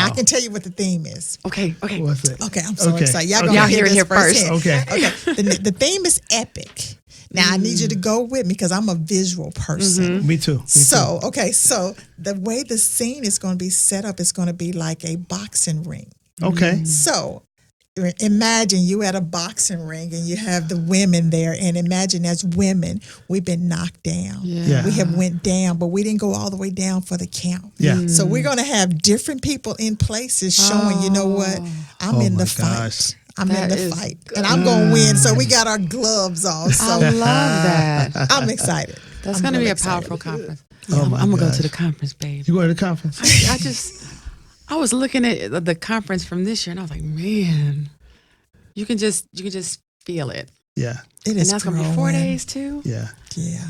I can tell you what the theme is. Okay. What's it? Okay, I'm so excited. Y'all gonna hear it here first. Okay. The theme is epic. Now I need you to go with me because I'm a visual person. Me too. So the way the scene is going to be set up is going to be like a boxing ring. Okay. So imagine you at a boxing ring and you have the women there, and imagine as women we've been knocked down. Yeah. We have went down, but we didn't go all the way down for the count. Yeah. So we're going to have different people in places showing, you know what, I'm in the fight. I'm in the fight, and I'm going to win. So we got our gloves on. So I love that. I'm excited. That's going to be a powerful conference. Oh my I'm going to go gosh. to the conference, babe. You going to the conference? I was looking at the conference from this year, and I was like, man, you can just feel it. Yeah. It And is that's going to be 4 days too. Yeah. Yeah.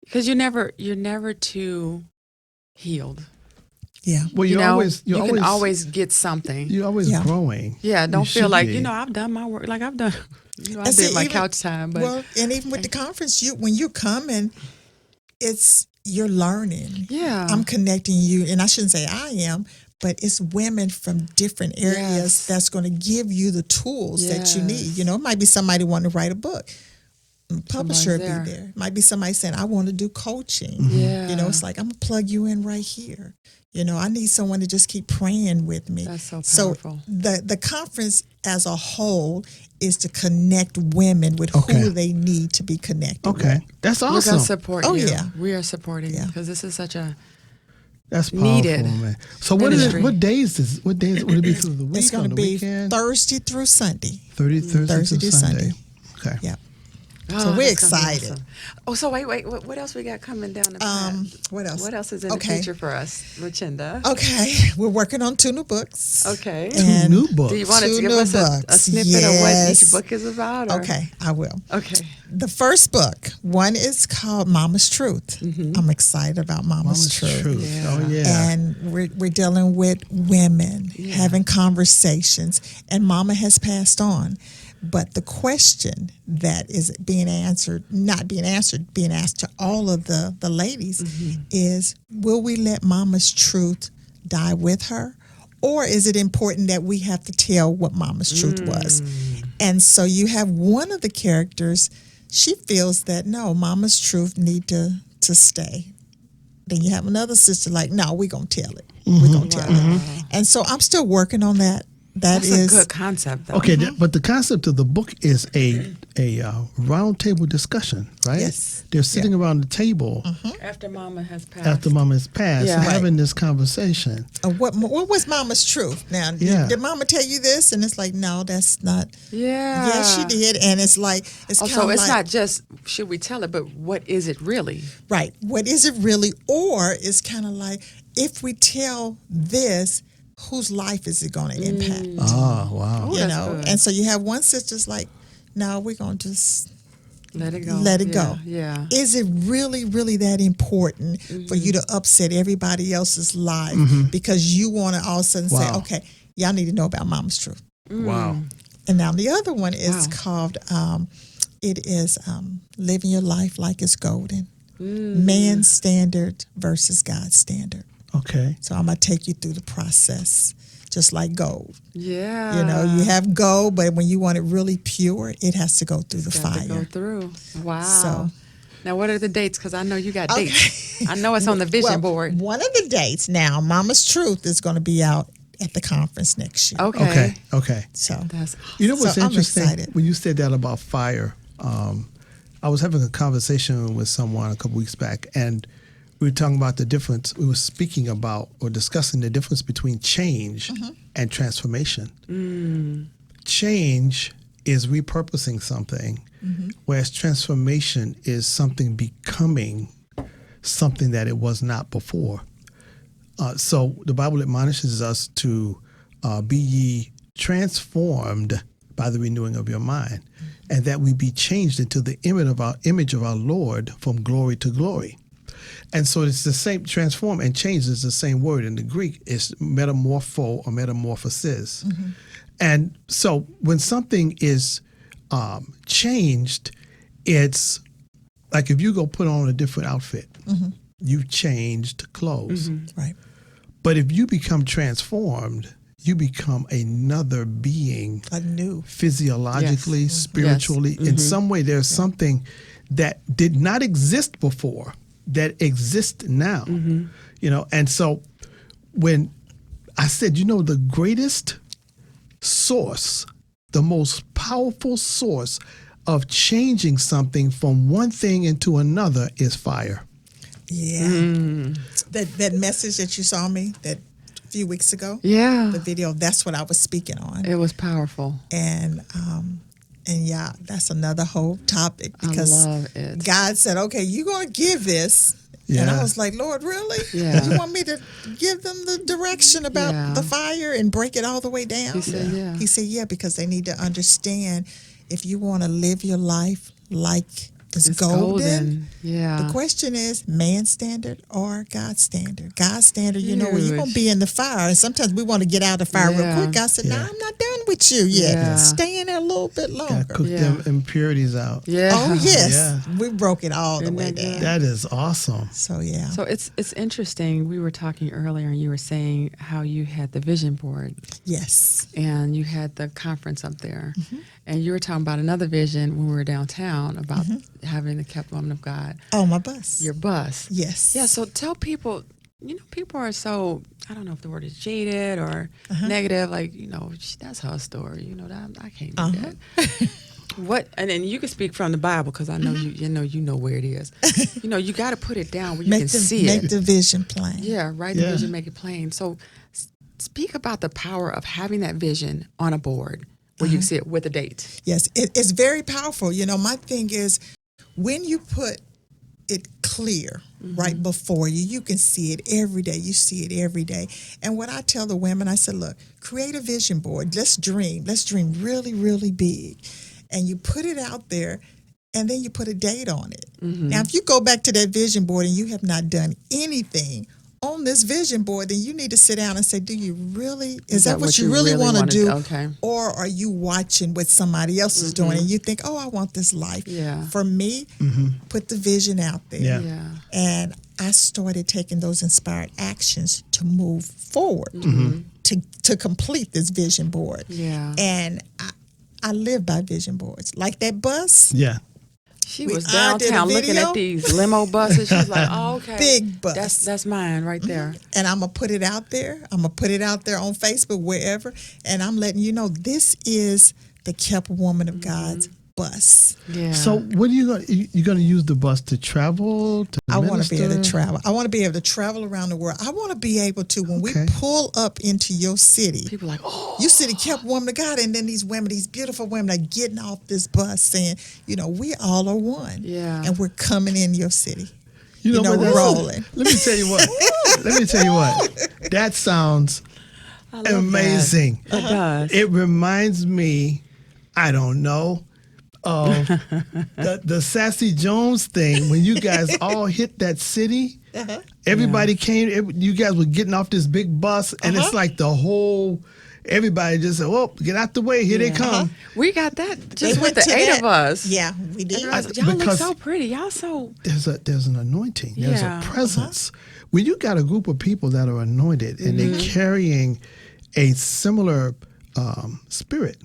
Because you're never too healed. Yeah. Well, You can always get something. You're always growing. Yeah, don't You feel should like, be. I've done my work. Like I've done, I And see, did my even- couch time. But and even with the conference, when you come and you're learning. yeah. I'm connecting you, and I shouldn't say I am, but it's women from different areas that's going to give you the tools that you need. It might be somebody wanting to write a book. Publisher be there. Might be somebody saying, I want to do coaching. Yeah. It's like, I'm going to plug you in right here. I need someone to just keep praying with me. That's so powerful. So the conference as a whole is to connect women with who they need to be connected with. That's We're awesome. going to support you. yeah. We are supporting you because this is such a That's powerful, needed man. So what is it? ministry. What days would it be through the week? It's going on to the be weekend? Thursday through Sunday. Thursday Thursday to to Sunday. Sunday. Okay. Yeah. Oh, So we're that's gonna be excited. awesome. Oh, so wait. What else we got coming down the path? What else? What else is in the future for us, Rochinda? Okay, we're working on 2 new books. Okay. And New books. Do you want to 2 give new us a books. snippet of what Yes. each book is about? Or? Okay, I will. Okay. The first book, one is called Mama's Truth. I'm excited about Mama's Truth. Yeah. Oh yeah. And we're dealing with women having conversations, and Mama has passed on. But the question that is being answered, not being answered, being asked to all of the ladies is, will we let Mama's truth die with her? Or is it important that we have to tell what Mama's truth was? And so you have one of the characters, she feels that, no, Mama's truth need to stay. Then you have another sister like, no, we're going to tell it. We're going to tell it. And so I'm still working on that. That's a good concept, though. Okay, but the concept of the book is a round table discussion, right? Yes. They're sitting around the table After Mama has passed. after Mama has passed, Yeah. and having this conversation. What was Mama's truth? Now, Yeah. did Mama tell you this? And it's like, no, that's not. Yeah. Yes, she did. And it's like, it's Oh, kind so of it's like, not just should we tell it, but what is it really? right. What is it really? Or it's kind of like, if we tell this, whose life is it going to impact? Oh, wow. Ooh, You that's know? good. And so you have one sister's like, no, we're going to just Let it go. let it Yeah, go. Yeah. Is it really, really that important for you to upset everybody else's life because you want to all of a sudden say, Wow. okay, y'all need to know about Mama's truth? Wow. And now the other one is Wow. called, it is living your life like it's golden. Man's standard versus God's standard. Okay. So I'm going to take you through the process, just like gold. Yeah. You know, you have gold, but when you want it really pure, it has to go through the Got to fire. go through. Wow. So- now, what are the dates? Because I know you got Okay. dates. I know it's on the vision Well, board. One of the dates now, Mama's Truth is going to be out at the conference next year. Okay. Okay. Okay. So That's You know what's So I'm interesting? excited. When you said that about fire, I was having a conversation with someone a couple weeks back, and we were talking about the difference. We were speaking about or discussing the difference between change and transformation. Change is repurposing something, whereas transformation is something becoming something that it was not before. So the Bible admonishes us to be ye transformed by the renewing of your mind, and that we be changed into the image of our Lord from glory to glory. And so it's the same, transform and change is the same word in the Greek. It's metamorpho or metamorphosis. And so when something is changed, it's like if you go put on a different outfit, you've changed clothes. right. But if you become transformed, you become another being Anew. physiologically, Yes. spiritually. In some way, there's something that did not exist before that exists now. You know, and so when I said, you know, the greatest source, the most powerful source of changing something from one thing into another is fire. Yeah. That message that you saw me that a few weeks ago, Yeah. the video, that's what I was speaking on. It was powerful. And yeah, that's another whole topic because I love it. God said, okay, you're going to give this. And I Yeah. was like, Lord, really? Yeah. You want me to give them the direction about Yeah. the fire and break it all the way down? He said, yeah. He said, yeah, because they need to understand if you want to live your life like it's golden. Yeah. The question is man's standard or God's standard? God's standard, you know, when you're going to be in the fire, and sometimes we want to get out of the fire real Yeah. quick. God said, no, Yeah. I'm not done with you yet. Yeah. Stay in there a little bit Gotta longer. cook Yeah. them impurities out. Yeah. Oh, yes. Yeah. We broke it all the Isn't way that good? down. That is awesome. So, yeah. So it's interesting. We were talking earlier, and you were saying how you had the vision board, Yes. and you had the conference up there, and you were talking about another vision when we were downtown about having the kept woman of God, Oh, my bus. your bus. Yes. Yeah. So tell people. You know, people are so, I don't know if the word is jaded or negative. Like, you know, that's her story. You know, that I can't do that. What? And then you can speak from the Bible because I know you know where it is. You know, you got to put it down where you can see make it. the vision plain. Yeah, write the Yeah. vision, make it plain. So, speak about the power of having that vision on a board where you can see it with a date. Yes, it's very powerful. You know, my thing is when you put it clear right before you, you can see it every day. You see it every day. And what I tell the women, I said, look, create a vision board. Let's dream. Let's dream really, really big. And you put it out there, and then you put a date on it. Now, if you go back to that vision board and you have not done anything on this vision board, then you need to sit down and say, do you really, is that what you really want to wanna do? Okay. Or are you watching what somebody else is doing and you think, oh, I want this life? Yeah. For me, put the vision out there. Yeah. Yeah. And I started taking those inspired actions to move forward, to complete this vision board. Yeah. And I live by vision boards. Like that bus, Yeah. She We- was I did a downtown looking video. at these limo buses. She was like, "Oh, okay, Big bus. That's mine right there." and I'm going to put it out there. I'm going to put it out there on Facebook, wherever. And I'm letting you know this is the kept woman of God's bus. Yeah. So what are you going? You're going to use the bus to travel? I want to be able to travel. I want to be able to travel around the world. I want to be able to, when we pull up into your city, people are like, oh, your city kept woman of God, and then these women, these beautiful women, are getting off this bus saying, we all are one. Yeah. And we're coming in your city. Rolling. Let me tell you what. That sounds amazing. That. It does. It reminds me, I don't know, of the Sassy Jones thing when you guys all hit that city. Everybody came. You guys were getting off this big bus, and it's like the whole. Everybody just said, "Oh, get out the way! Here they come." We got that just with the 8 of us. Yeah, we did. Y'all look so pretty. Y'all so. There's an anointing. There's a presence. When you got a group of people that are anointed and they're carrying a similar spirit,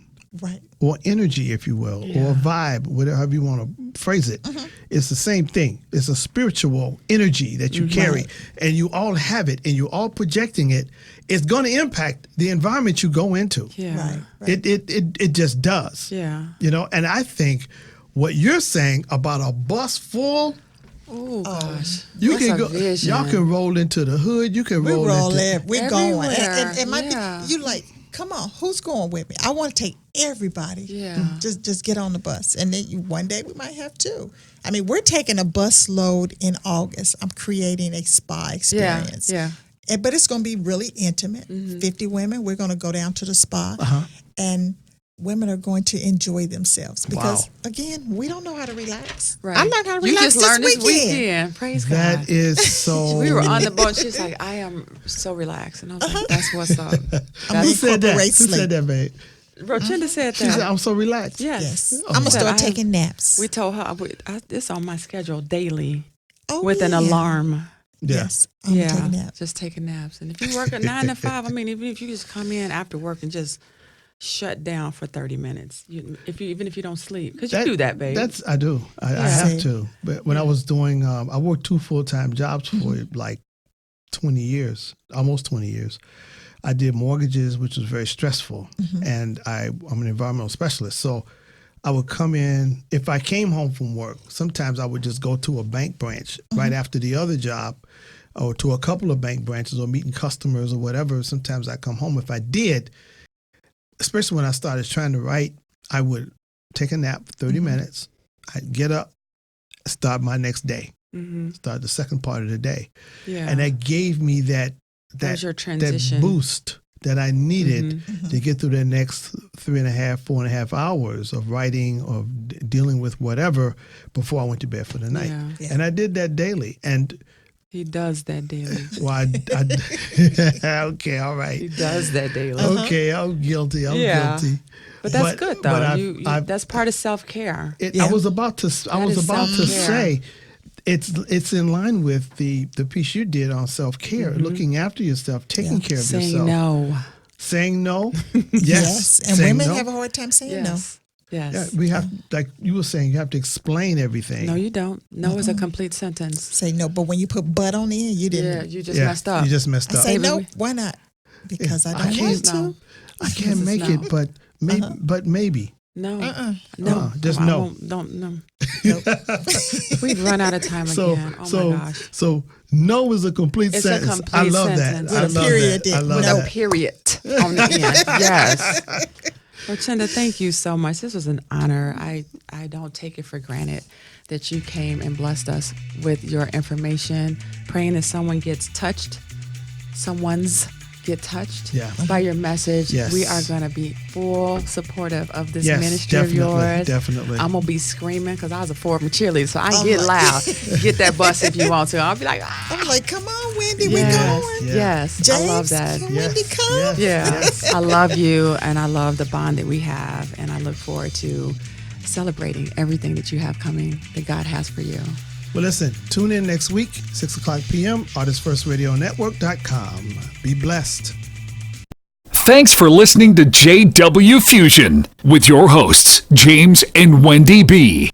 right, or energy, if you will, or vibe, whatever you want to phrase it, it's the same thing. It's a spiritual energy that you carry, and you all have it, and you're all projecting it. It's going to impact the environment you go into. Yeah, right. It just does. Yeah, and I think what you're saying about a bus full. Oh gosh, you can go. Y'all can roll into the hood. You can roll into. We're going. And might be, you like. Come on, who's going with me? I want to take everybody. Yeah. Just get on the bus. And then one day we might have two. I mean, we're taking a bus load in August. I'm creating a spa experience. Yeah. But it's going to be really intimate. 50 women. We're going to go down to the spa. And women are going to enjoy themselves. Because, again, we don't know how to relax. Right. I learned how to relax You just learned this weekend. Praise God. That is so. We were on the boat. She's like, I am so relaxed. And I was like, that's what's up. Who said that? Who said that, babe? Rochinda said that. She said, I'm so relaxed. Yes. I'm going to start taking naps. We told her, it's on my schedule daily with an alarm. Yes. I'm taking naps. Just taking naps. And if you work at 9 to 5, I mean, even if you just come in after work and just shut down for 30 minutes, even if you don't sleep, because you do that, babe. I do. I have to. But when I was doing, I worked 2 full-time jobs for like 20 years, almost 20 years. I did mortgages, which was very stressful, and I'm an environmental specialist. So I would come in, if I came home from work, sometimes I would just go to a bank branch right after the other job, or to a couple of bank branches, or meeting customers or whatever. Sometimes I come home. If I did, especially when I started trying to write, I would take a nap for 30 minutes. I'd get up, start my next day, start the second part of the day. Yeah. And that gave me that boost that I needed to get through the next 4.5 hours of writing or dealing with whatever before I went to bed for the night. Yeah. And I did that daily. And he does that daily. Well, okay, all right. He does that daily. Okay, I'm guilty. I'm guilty. But that's good though. But that's part of self-care. I was about to say, it's in line with the piece you did on self-care, looking after yourself, taking care of yourself. Saying no. Yes. And women have a hard time saying no. Yes. Yeah, we have, like you were saying, you have to explain everything. No, you don't. No is a complete sentence. Say no, but when you put but on the end, you didn't. Yeah, you just messed up. You just messed up. I say no, why not? Because I don't want to. I can't make it, but maybe. No. No. Just no. Don't. Nope. We've run out of time again. Oh my gosh. So no is a complete sentence. A complete I love sentence. that. With a period. No period on the end. Yes. Rochinda, thank you so much. This was an honor. I don't take it for granted that you came and blessed us with your information. Praying that someone gets touched. Get touched by your message. Yes. We are going to be full supportive of this ministry of yours. Definitely. I'm going to be screaming because I was a former cheerleader, so I get loud. Get that bus if you want to. I'll be like, I'm like, come on, Wendy, we're going. Yes, James, I love that. Can Wendy come? Yes. I love you, and I love the bond that we have, and I look forward to celebrating everything that you have coming, that God has for you. Well, listen, tune in next week, 6 o'clock p.m., artistfirstradionetwork.com. Be blessed. Thanks for listening to JW Fusion with your hosts, James and Wendy B.